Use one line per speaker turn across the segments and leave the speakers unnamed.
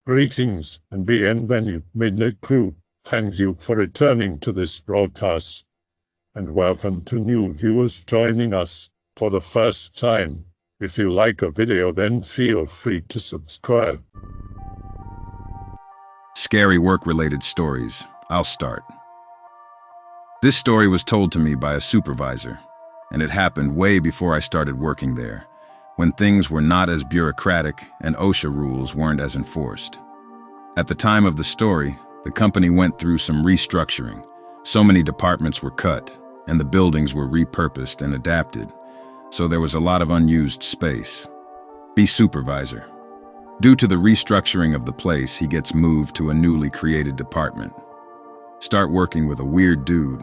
Greetings and bienvenue, Midnight Crew. Thank you for returning to this broadcast. And welcome to new viewers joining us for the first time. If you like a video, then feel free to subscribe.
Scary work-related stories. I'll start. This story was told to me by a supervisor, and it happened way before I started working there, when things were not as bureaucratic and OSHA rules weren't as enforced. At the time of the story, the company went through some restructuring. So many departments were cut, and the buildings were repurposed and adapted, so there was a lot of unused space. Be supervisor. Due to the restructuring of the place, he gets moved to a newly created department. Start working with a weird dude.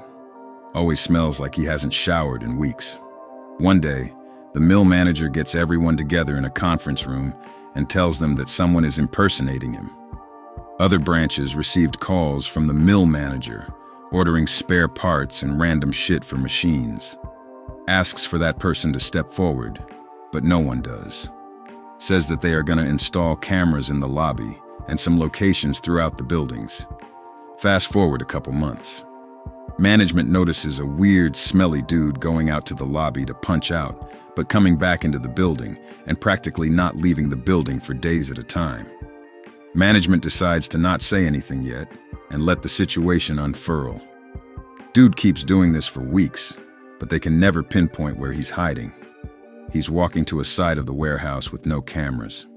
Always smells like he hasn't showered in weeks. One day, the mill manager gets everyone together in a conference room and tells them that someone is impersonating him. Other branches received calls from the mill manager, ordering spare parts and random shit for machines. Asks for that person to step forward, but no one does. Says that they are going to install cameras in the lobby and some locations throughout the buildings. Fast forward a couple months. Management notices a weird, smelly dude going out to the lobby to punch out, but coming back into the building and practically not leaving the building for days at a time. Management decides to not say anything yet and let the situation unfurl. Dude keeps doing this for weeks, but they can never pinpoint where he's hiding. He's walking to a side of the warehouse with no cameras.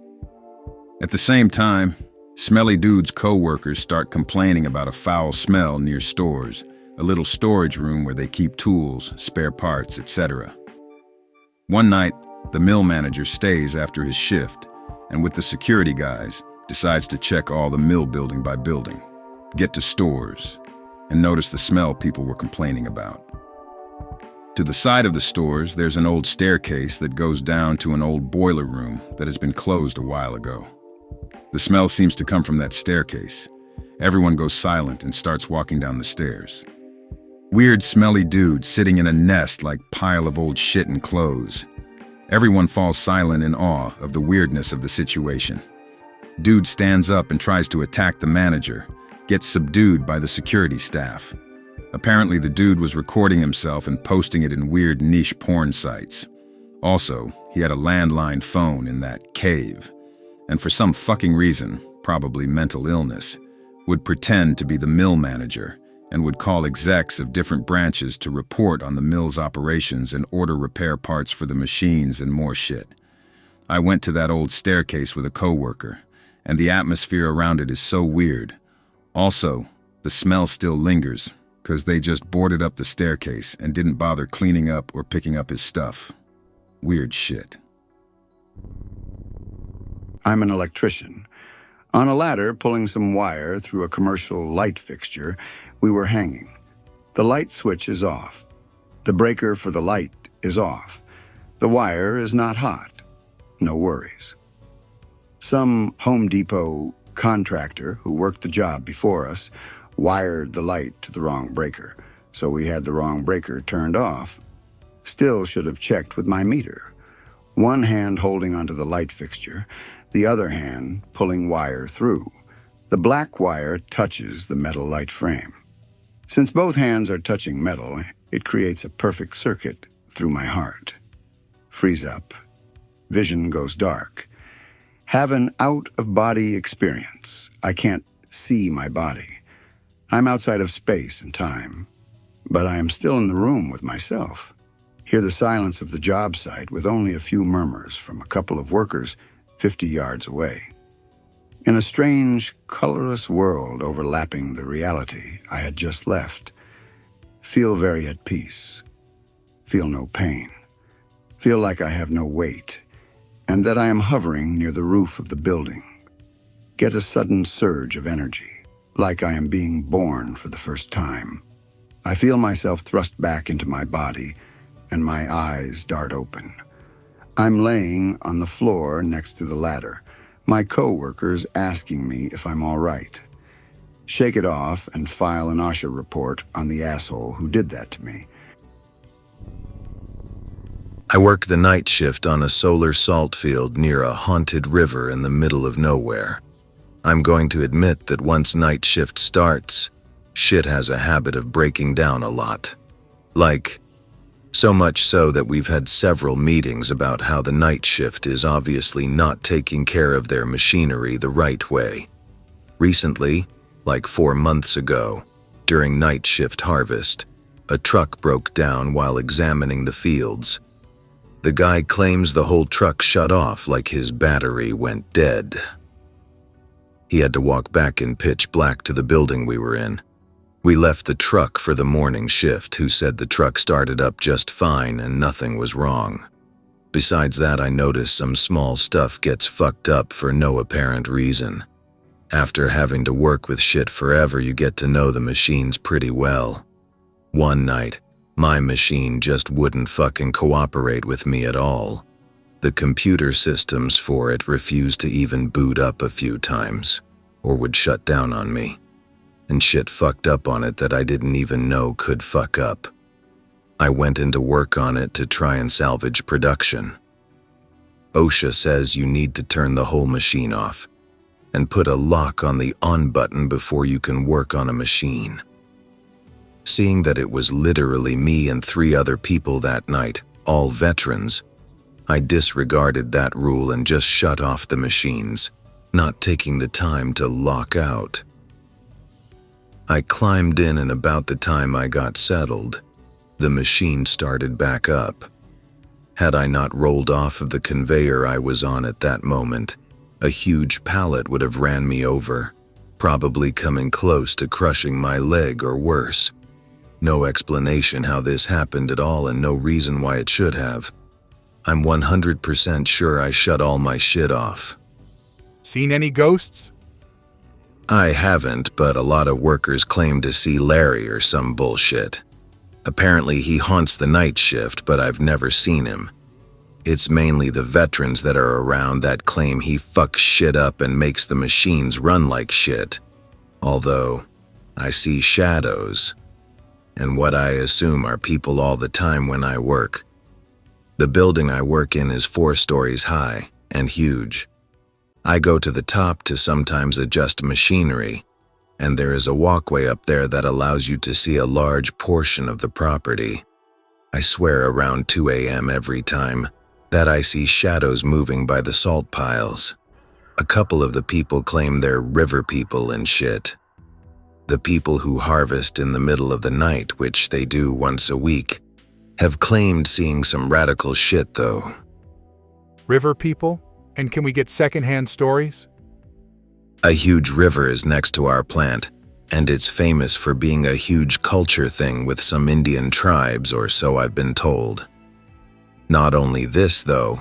At the same time, smelly dude's co-workers start complaining about a foul smell near stores, a little storage room where they keep tools, spare parts, etc. One night, the mill manager stays after his shift, and with the security guys, decides to check all the mill building by building, get to stores, and notice the smell people were complaining about. To the side of the stores, there's an old staircase that goes down to an old boiler room that has been closed a while ago. The smell seems to come from that staircase. Everyone goes silent and starts walking down the stairs. Weird, smelly dude sitting in a nest like pile of old shit and clothes. Everyone falls silent in awe of the weirdness of the situation. Dude stands up and tries to attack the manager, gets subdued by the security staff. Apparently the dude was recording himself and posting it in weird niche porn sites. Also, he had a landline phone in that cave, and for some fucking reason, probably mental illness, would pretend to be the mill manager and would call execs of different branches to report on the mill's operations and order repair parts for the machines and more shit. I went to that old staircase with a coworker, and the atmosphere around it is so weird. Also, the smell still lingers, because they just boarded up the staircase and didn't bother cleaning up or picking up his stuff. Weird shit.
I'm an electrician. On a ladder pulling some wire through a commercial light fixture, we were hanging. The light switch is off. The breaker for the light is off. The wire is not hot. No worries. Some Home Depot contractor who worked the job before us wired the light to the wrong breaker, so we had the wrong breaker turned off. Still should have checked with my meter. One hand holding onto the light fixture, the other hand pulling wire through. The black wire touches the metal light frame. Since both hands are touching metal, it creates a perfect circuit through my heart. Freeze up. Vision goes dark. Have an out-of-body experience. I can't see my body. I'm outside of space and time, but I am still in the room with myself. Hear the silence of the job site with only a few murmurs from a couple of workers 50 yards away. In a strange, colorless world overlapping the reality I had just left, feel very at peace. Feel no pain. Feel like I have no weight, and that I am hovering near the roof of the building. Get a sudden surge of energy, like I am being born for the first time. I feel myself thrust back into my body, and my eyes dart open. I'm laying on the floor next to the ladder, my co-workers asking me if I'm all right. Shake it off and file an OSHA report on the asshole who did that to me.
I work the night shift on a solar salt field near a haunted river in the middle of nowhere. I'm going to admit that once night shift starts, shit has a habit of breaking down a lot. So much so that we've had several meetings about how the night shift is obviously not taking care of their machinery the right way. Recently, 4 months ago, during night shift harvest, a truck broke down while examining the fields. The guy claims the whole truck shut off like his battery went dead. He had to walk back in pitch black to the building we were in. We left the truck for the morning shift, who said the truck started up just fine and nothing was wrong. Besides that, I noticed some small stuff gets fucked up for no apparent reason. After having to work with shit forever, you get to know the machines pretty well. One night, my machine just wouldn't fucking cooperate with me at all. The computer systems for it refused to even boot up a few times, or would shut down on me. And shit fucked up on it that I didn't even know could fuck up. I went into work on it to try and salvage production. OSHA says you need to turn the whole machine off and put a lock on the on button before you can work on a machine. Seeing that it was literally me and 3 other people that night, all veterans, I disregarded that rule and just shut off the machines, not taking the time to lock out. I climbed in, and about the time I got settled, the machine started back up. Had I not rolled off of the conveyor I was on at that moment, a huge pallet would have ran me over, probably coming close to crushing my leg or worse. No explanation how this happened at all, and no reason why it should have. I'm 100% sure I shut all my shit off.
Seen any ghosts?
I haven't, but a lot of workers claim to see Larry or some bullshit. Apparently he haunts the night shift, but I've never seen him. It's mainly the veterans that are around that claim he fucks shit up and makes the machines run like shit. Although, I see shadows, and what I assume are people all the time when I work. The building I work in is 4 stories high and huge. I go to the top to sometimes adjust machinery, and there is a walkway up there that allows you to see a large portion of the property. I swear around 2 a.m. every time that I see shadows moving by the salt piles. A couple of the people claim they're river people and shit. The people who harvest in the middle of the night, which they do once a week, have claimed seeing some radical shit though.
River people? And can we get secondhand stories?
A huge river is next to our plant, and it's famous for being a huge culture thing with some Indian tribes, or so I've been told. Not only this though,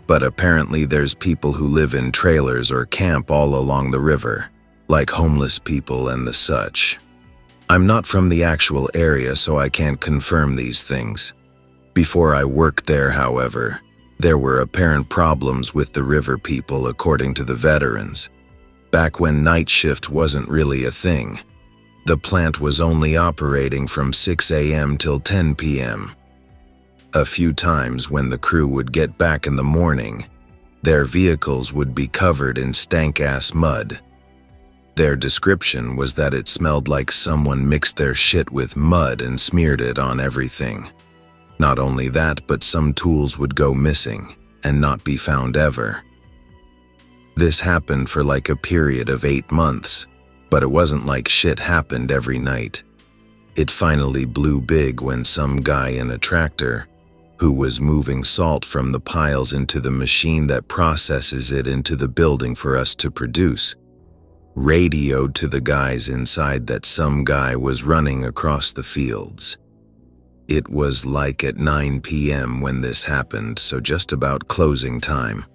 but apparently there's people who live in trailers or camp all along the river, like homeless people and the such. I'm not from the actual area, so I can't confirm these things. Before I worked there, however, there were apparent problems with the river people according to the veterans. Back when night shift wasn't really a thing, the plant was only operating from 6 a.m. till 10 p.m. A few times when the crew would get back in the morning, their vehicles would be covered in stank-ass mud. Their description was that it smelled like someone mixed their shit with mud and smeared it on everything. Not only that, but some tools would go missing and not be found ever. This happened for like a period of 8 months, but it wasn't like shit happened every night. It finally blew big when some guy in a tractor, who was moving salt from the piles into the machine that processes it into the building for us to produce, radioed to the guys inside that some guy was running across the fields. It was like at 9 p.m. when this happened, so just about closing time.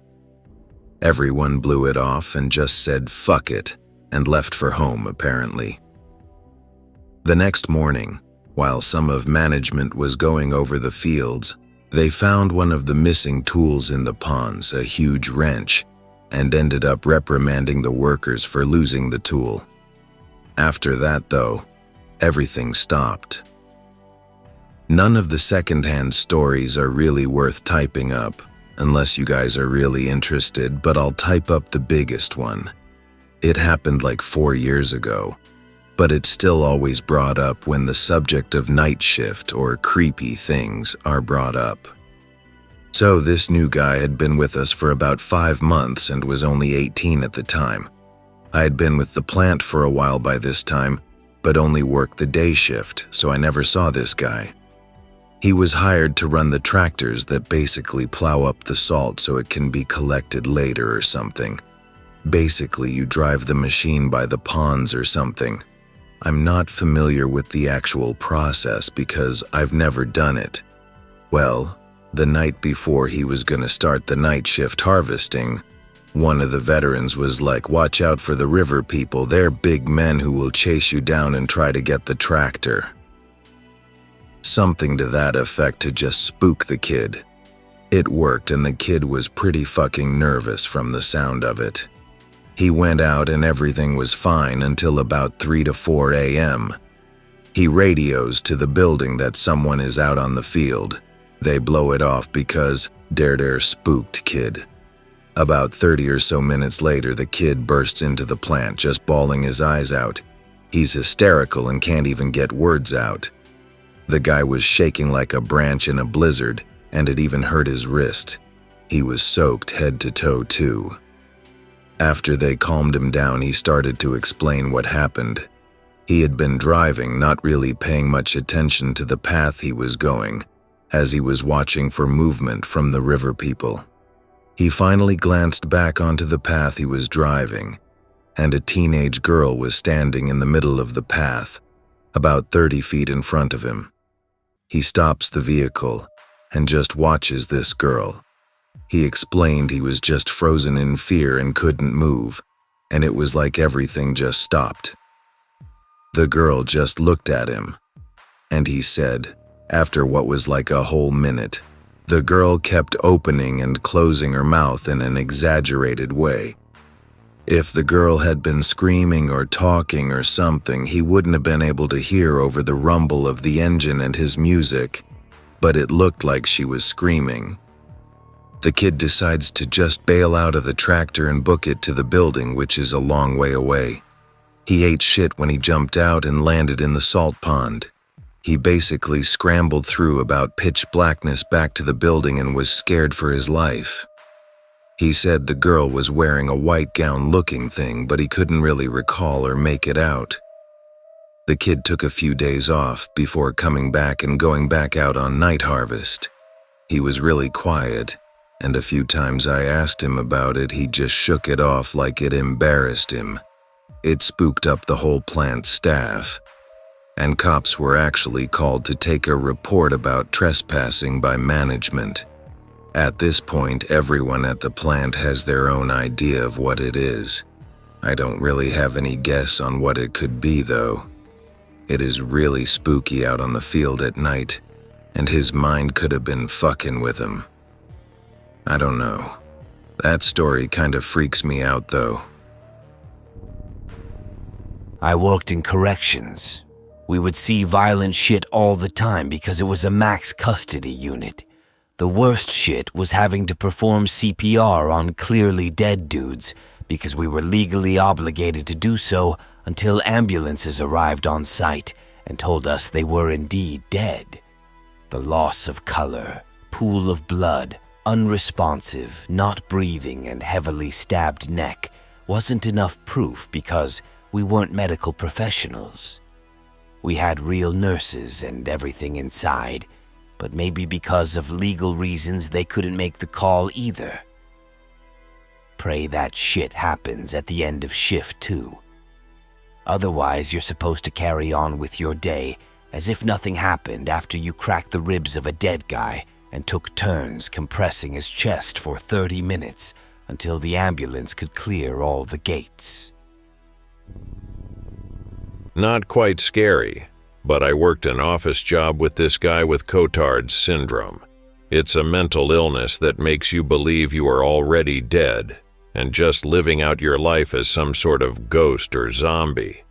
Everyone blew it off and just said fuck it and left for home apparently. The next morning, while some of management was going over the fields, they found one of the missing tools in the ponds, a huge wrench, and ended up reprimanding the workers for losing the tool. After that though, everything stopped. None of the secondhand stories are really worth typing up, unless you guys are really interested, but I'll type up the biggest one. It happened like 4 years ago, but it's still always brought up when the subject of night shift or creepy things are brought up. So this new guy had been with us for about 5 months and was only 18 at the time. I had been with the plant for a while by this time, but only worked the day shift, so I never saw this guy. He was hired to run the tractors that basically plow up the salt so it can be collected later or something. Basically, you drive the machine by the ponds or something. I'm not familiar with the actual process because I've never done it. Well, the night before he was going to start the night shift harvesting, one of the veterans was like, "Watch out for the river people, they're big men who will chase you down and try to get the tractor." Something to that effect to just spook the kid. It worked and the kid was pretty fucking nervous from the sound of it. He went out and everything was fine until about 3 to 4 a.m. He radios to the building that someone is out on the field. They blow it off because they're spooked kid. About 30 or so minutes later, the kid bursts into the plant just bawling his eyes out. He's hysterical and can't even get words out. The guy was shaking like a branch in a blizzard, and it even hurt his wrist. He was soaked head to toe too. After they calmed him down, he started to explain what happened. He had been driving, not really paying much attention to the path he was going, as he was watching for movement from the river people. He finally glanced back onto the path he was driving, and a teenage girl was standing in the middle of the path, about 30 feet in front of him. He stops the vehicle and just watches this girl. He explained he was just frozen in fear and couldn't move, and it was like everything just stopped. The girl just looked at him, and he said, after what was like a whole minute, the girl kept opening and closing her mouth in an exaggerated way. If the girl had been screaming or talking or something, he wouldn't have been able to hear over the rumble of the engine and his music, but it looked like she was screaming. The kid decides to just bail out of the tractor and book it to the building, which is a long way away. He ate shit when he jumped out and landed in the salt pond. He basically scrambled through about pitch blackness back to the building and was scared for his life. He said the girl was wearing a white gown-looking thing, but he couldn't really recall or make it out. The kid took a few days off before coming back and going back out on night harvest. He was really quiet, and a few times I asked him about it, he just shook it off like it embarrassed him. It spooked up the whole plant staff, and cops were actually called to take a report about trespassing by management. At this point, everyone at the plant has their own idea of what it is. I don't really have any guess on what it could be, though. It is really spooky out on the field at night, and his mind could have been fucking with him. I don't know. That story kind of freaks me out, though.
I worked in corrections. We would see violent shit all the time because it was a max custody unit. The worst shit was having to perform CPR on clearly dead dudes because we were legally obligated to do so until ambulances arrived on site and told us they were indeed dead. The loss of color, pool of blood, unresponsive, not breathing, and heavily stabbed neck wasn't enough proof because we weren't medical professionals. We had real nurses and everything inside, but maybe because of legal reasons they couldn't make the call either. Pray that shit happens at the end of shift too. Otherwise, you're supposed to carry on with your day as if nothing happened after you cracked the ribs of a dead guy and took turns compressing his chest for 30 minutes until the ambulance could clear all the gates.
Not quite scary, but I worked an office job with this guy with Cotard's syndrome. It's a mental illness that makes you believe you are already dead and just living out your life as some sort of ghost or zombie.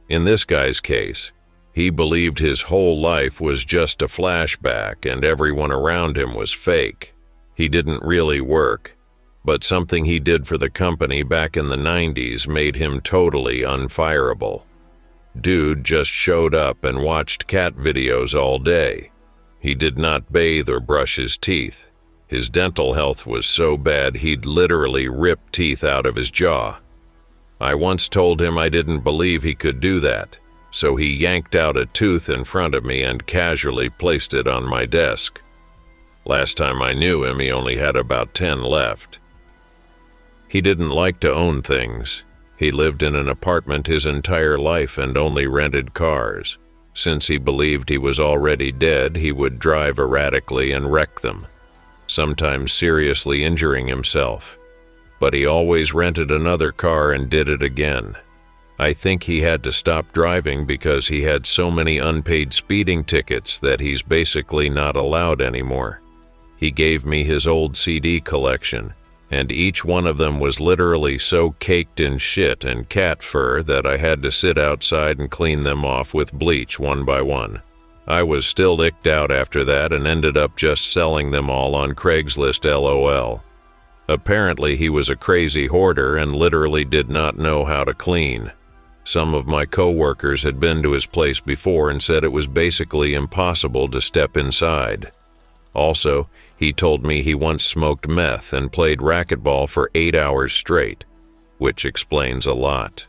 In this guy's case, he believed his whole life was just a flashback and everyone around him was fake. He didn't really work. but something he did for the company back in the 90s made him totally unfireable. Dude just showed up and watched cat videos all day. He did not bathe or brush his teeth. His dental health was so bad he'd literally rip teeth out of his jaw. I once told him I didn't believe he could do that, so he yanked out a tooth in front of me and casually placed it on my desk. Last time I knew him, he only had about 10 left. He didn't like to own things. He lived in an apartment his entire life and only rented cars. Since he believed he was already dead, he would drive erratically and wreck them, sometimes seriously injuring himself. But he always rented another car and did it again. I think he had to stop driving because he had so many unpaid speeding tickets that he's basically not allowed anymore. He gave me his old CD collection, and each one of them was literally so caked in shit and cat fur that I had to sit outside and clean them off with bleach one by one. I was still icked out after that and ended up just selling them all on Craigslist LOL. Apparently he was a crazy hoarder and literally did not know how to clean. Some of my coworkers had been to his place before and said it was basically impossible to step inside. Also, he told me he once smoked meth and played racquetball for 8 hours straight, which explains a lot.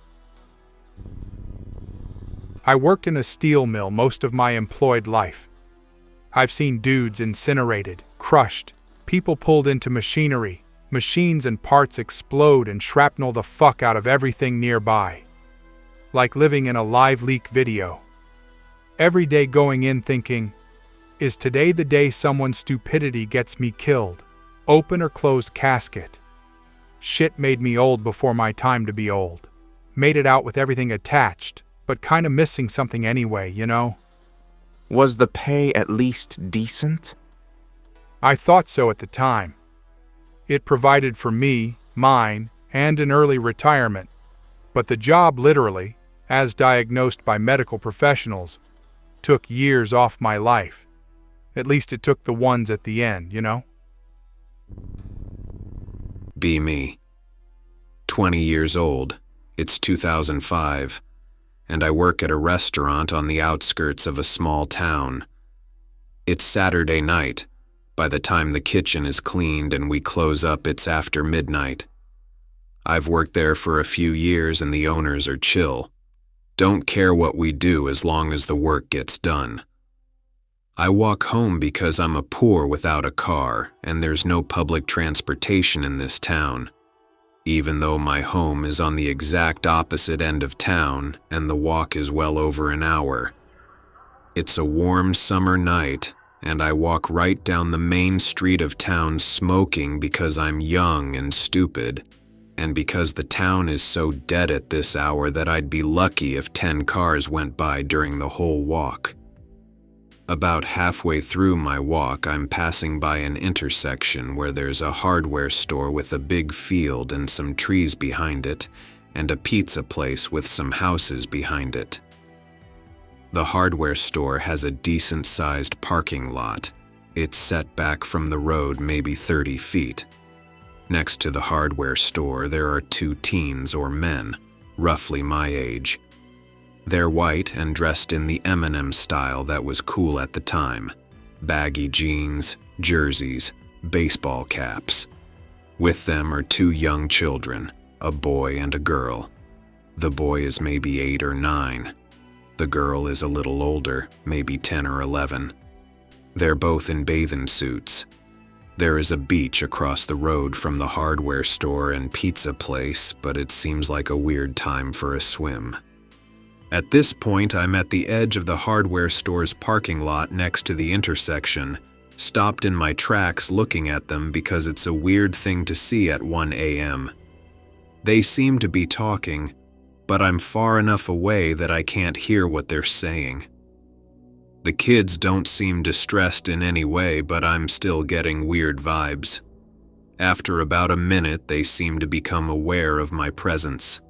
I worked in a steel mill most of my employed life. I've seen dudes incinerated, crushed, people pulled into machinery, machines and parts explode and shrapnel the fuck out of everything nearby. Like living in a Liveleak video. Every day going in thinking, is today the day someone's stupidity gets me killed? Open or closed casket. Shit made me old before my time to be old. Made it out with everything attached, but kinda missing something anyway, you know?
Was the pay at least decent?
I thought so at the time. It provided for me, mine, and an early retirement. But the job literally, as diagnosed by medical professionals, took years off my life. At least it took the ones at the end, you know?
Be me. 20 years old. It's 2005. And I work at a restaurant on the outskirts of a small town. It's Saturday night. By the time the kitchen is cleaned and we close up, it's after midnight. I've worked there for a few years and the owners are chill. Don't care what we do as long as the work gets done. I walk home because I'm a poor without a car and there's no public transportation in this town. Even though my home is on the exact opposite end of town and the walk is well over an hour. It's a warm summer night and I walk right down the main street of town smoking because I'm young and stupid, and because the town is so dead at this hour that I'd be lucky if 10 cars went by during the whole walk. About halfway through my walk, I'm passing by an intersection where there's a hardware store with a big field and some trees behind it, and a pizza place with some houses behind it. The hardware store has a decent-sized parking lot. It's set back from the road maybe 30 feet. Next to the hardware store, there are 2 teens or men, roughly my age. They're white and dressed in the Eminem style that was cool at the time. Baggy jeans, jerseys, baseball caps. With them are 2 young children, a boy and a girl. The boy is maybe 8 or 9. The girl is a little older, maybe 10 or 11. They're both in bathing suits. There is a beach across the road from the hardware store and pizza place, but it seems like a weird time for a swim. At this point, I'm at the edge of the hardware store's parking lot next to the intersection, stopped in my tracks looking at them because it's a weird thing to see at 1 a.m. They seem to be talking, but I'm far enough away that I can't hear what they're saying. The kids don't seem distressed in any way, but I'm still getting weird vibes. After about a minute, they seem to become aware of my presence.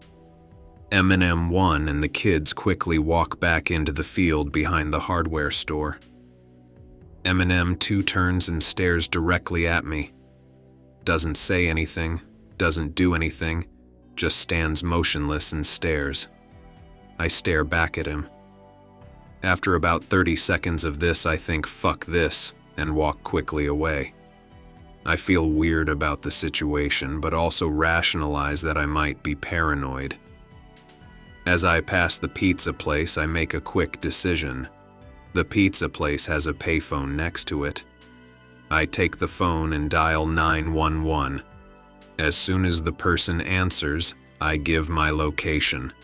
Eminem 1 and the kids quickly walk back into the field behind the hardware store. Eminem 2 turns and stares directly at me. Doesn't say anything, doesn't do anything, just stands motionless and stares. I stare back at him. After about 30 seconds of this, I think, fuck this, and walk quickly away. I feel weird about the situation, but also rationalize that I might be paranoid. As I pass the pizza place, I make a quick decision. The pizza place has a payphone next to it. I take the phone and dial 911. As soon as the person answers, I give my location.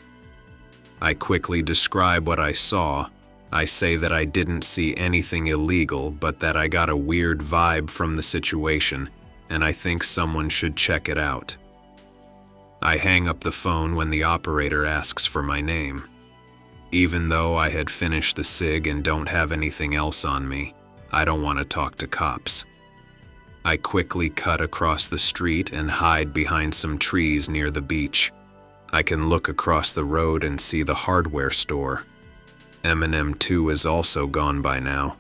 I quickly describe what I saw. I say that I didn't see anything illegal, but that I got a weird vibe from the situation, and I think someone should check it out. I hang up the phone when the operator asks for my name. Even though I had finished the cig and don't have anything else on me, I don't want to talk to cops. I quickly cut across the street and hide behind some trees near the beach. I can look across the road and see the hardware store. M&M2 is also gone by now.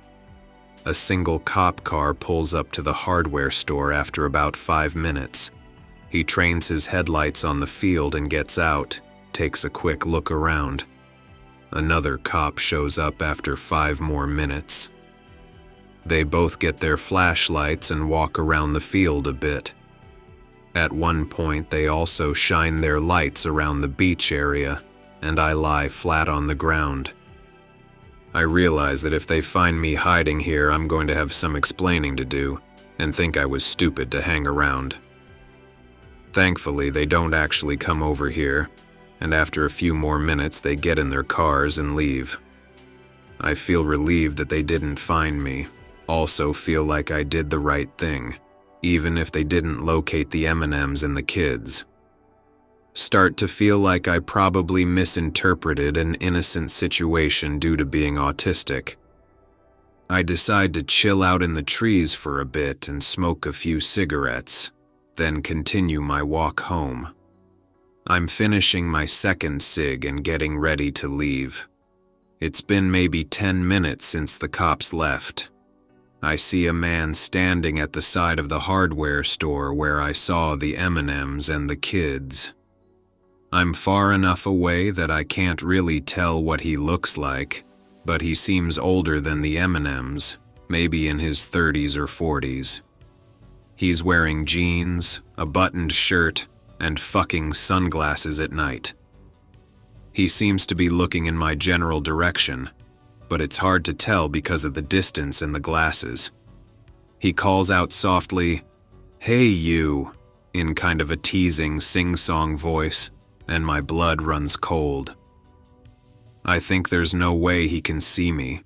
A single cop car pulls up to the hardware store after about 5 minutes. He trains his headlights on the field and gets out, takes a quick look around. Another cop shows up after 5 more minutes. They both get their flashlights and walk around the field a bit. At one point, they also shine their lights around the beach area, and I lie flat on the ground. I realize that if they find me hiding here, I'm going to have some explaining to do, and think I was stupid to hang around. Thankfully, they don't actually come over here, and after a few more minutes, they get in their cars and leave. I feel relieved that they didn't find me, also feel like I did the right thing, even if they didn't locate the M&Ms and the kids. Start to feel like I probably misinterpreted an innocent situation due to being autistic. I decide to chill out in the trees for a bit and smoke a few cigarettes, then continue my walk home. I'm finishing my second cig and getting ready to leave. It's been maybe 10 minutes since the cops left. I see a man standing at the side of the hardware store where I saw the M&Ms and the kids. I'm far enough away that I can't really tell what he looks like, but he seems older than the M&Ms, maybe in his 30s or 40s. He's wearing jeans, a buttoned shirt, and fucking sunglasses at night. He seems to be looking in my general direction, but it's hard to tell because of the distance and the glasses. He calls out softly, "Hey you," in kind of a teasing sing-song voice, and my blood runs cold. I think there's no way he can see me.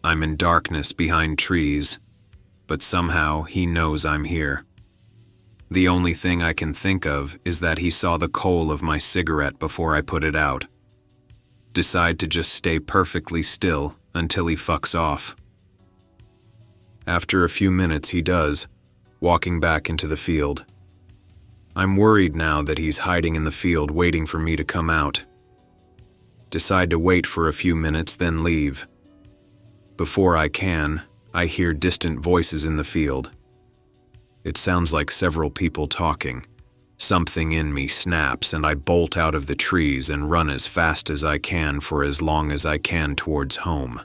I'm in darkness behind trees, but somehow he knows I'm here. The only thing I can think of is that he saw the coal of my cigarette before I put it out. Decide to just stay perfectly still until he fucks off. After a few minutes he does, walking back into the field. I'm worried now that he's hiding in the field waiting for me to come out. Decide to wait for a few minutes, then leave. Before I can, I hear distant voices in the field. It sounds like several people talking. Something in me snaps and I bolt out of the trees and run as fast as I can for as long as I can towards home.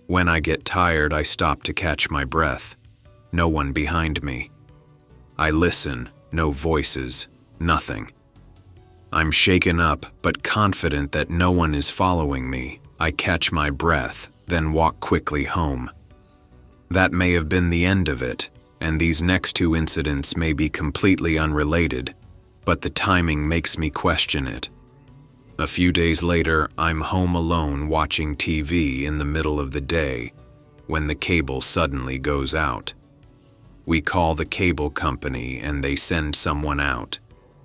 When I get tired, I stop to catch my breath. No one behind me. I listen, no voices, nothing. I'm shaken up, but confident that no one is following me. I catch my breath, then walk quickly home. That may have been the end of it, and these next 2 incidents may be completely unrelated, but the timing makes me question it. A few days later, I'm home alone watching TV in the middle of the day, when the cable suddenly goes out. We call the cable company and they send someone out.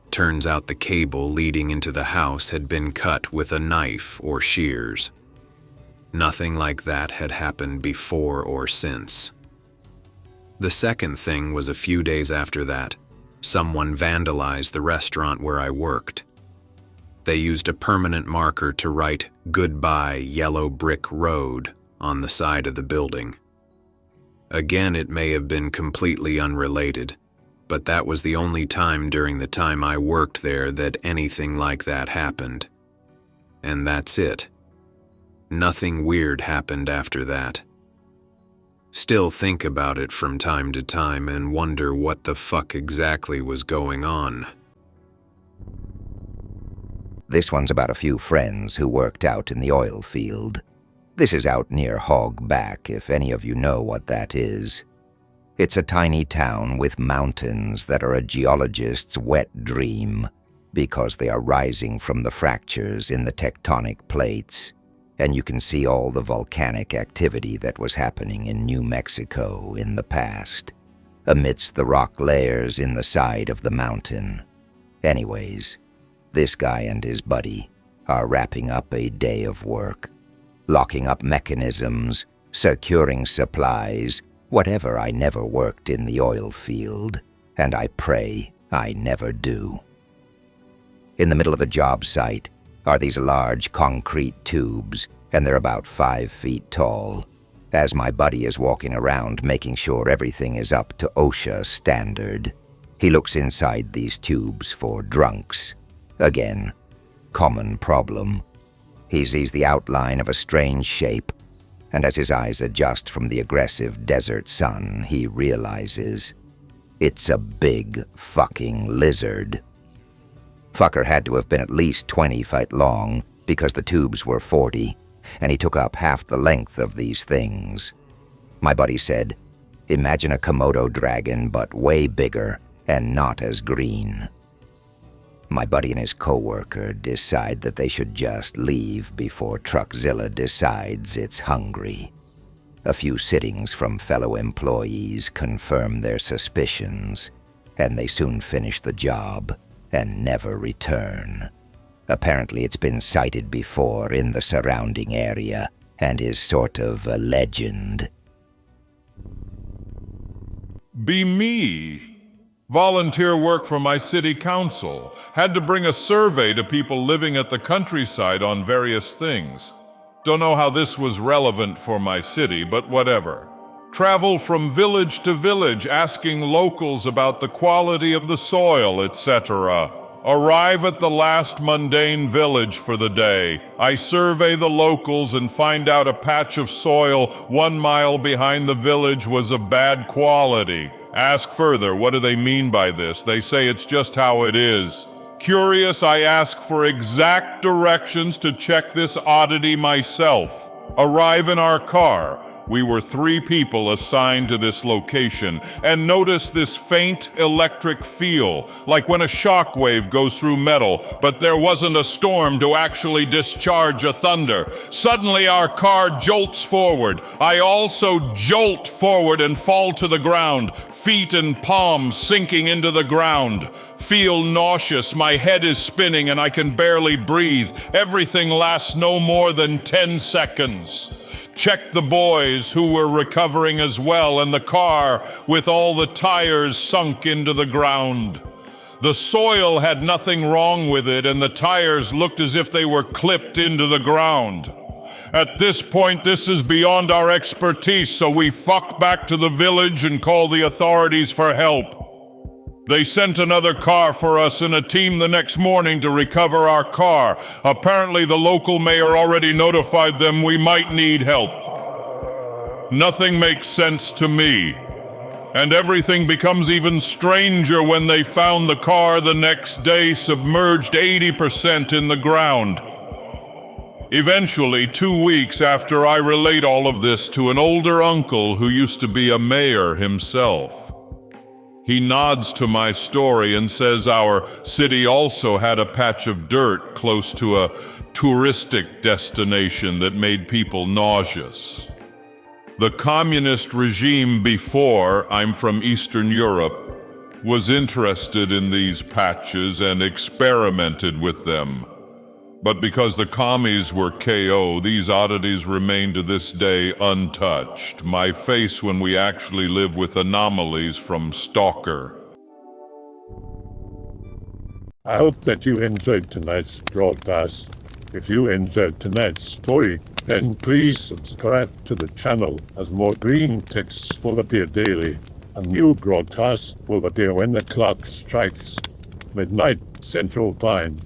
Turns out the cable leading into the house had been cut with a knife or shears. Nothing like that had happened before or since. The second thing was a few days after that. Someone vandalized the restaurant where I worked. They used a permanent marker to write "Goodbye Yellow Brick Road" on the side of the building. Again, it may have been completely unrelated, but that was the only time during the time I worked there that anything like that happened. And that's it. Nothing weird happened after that. Still think about it from time to time and wonder what the fuck exactly was going on.
This one's about a few friends who worked out in the oil field. This is out near Hog Back, if any of you know what that is. It's a tiny town with mountains that are a geologist's wet dream because they are rising from the fractures in the tectonic plates, and you can see all the volcanic activity that was happening in New Mexico in the past, amidst the rock layers in the side of the mountain. Anyways, this guy and his buddy are wrapping up a day of work, locking up mechanisms, securing supplies, whatever. I never worked in the oil field, and I pray I never do. In the middle of the job site are these large concrete tubes, and they're about 5 feet tall. As my buddy is walking around making sure everything is up to OSHA standard, he looks inside these tubes for drunks. Again, common problem. He sees the outline of a strange shape, and as his eyes adjust from the aggressive desert sun, he realizes it's a big fucking lizard. Fucker had to have been at least 20 feet long because the tubes were 40, and he took up half the length of these things. My buddy said, imagine a Komodo dragon but way bigger and not as green. My buddy and his coworker decide that they should just leave before Truckzilla decides it's hungry. A few sittings from fellow employees confirm their suspicions, and they soon finish the job and never return. Apparently it's been sighted before in the surrounding area and is sort of a legend.
Be me. Volunteer work for my city council. Had to bring a survey to people living at the countryside on various things. Don't know how this was relevant for my city, but whatever. Travel from village to village asking locals about the quality of the soil, etc. Arrive at the last mundane village for the day. I survey the locals and find out a patch of soil 1 mile behind the village was of bad quality. Ask further, what do they mean by this? They say it's just how it is. Curious, I ask for exact directions to check this oddity myself. Arrive in our car. We were 3 people assigned to this location, and notice this faint electric feel, like when a shock wave goes through metal, but there wasn't a storm to actually discharge a thunder. Suddenly our car jolts forward. I also jolt forward and fall to the ground, feet and palms sinking into the ground. Feel nauseous, my head is spinning and I can barely breathe. Everything lasts no more than 10 seconds. Check the boys who were recovering as well, and the car with all the tires sunk into the ground. The soil had nothing wrong with it, and the tires looked as if they were clipped into the ground. At this point, this is beyond our expertise, so we fuck back to the village and call the authorities for help. They sent another car for us and a team the next morning to recover our car. Apparently the local mayor already notified them we might need help. Nothing makes sense to me. And everything becomes even stranger when they found the car the next day submerged 80% in the ground. Eventually, 2 weeks after I relate all of this to an older uncle who used to be a mayor himself, he nods to my story and says our city also had a patch of dirt close to a touristic destination that made people nauseous. The communist regime before, I'm from Eastern Europe, was interested in these patches and experimented with them. But because the commies were KO, these oddities remain to this day untouched. My face when we actually live with anomalies from Stalker.
I hope that you enjoyed tonight's broadcast. If you enjoyed tonight's story, then please subscribe to the channel as more green texts will appear daily. A new broadcast will appear when the clock strikes midnight Central Time.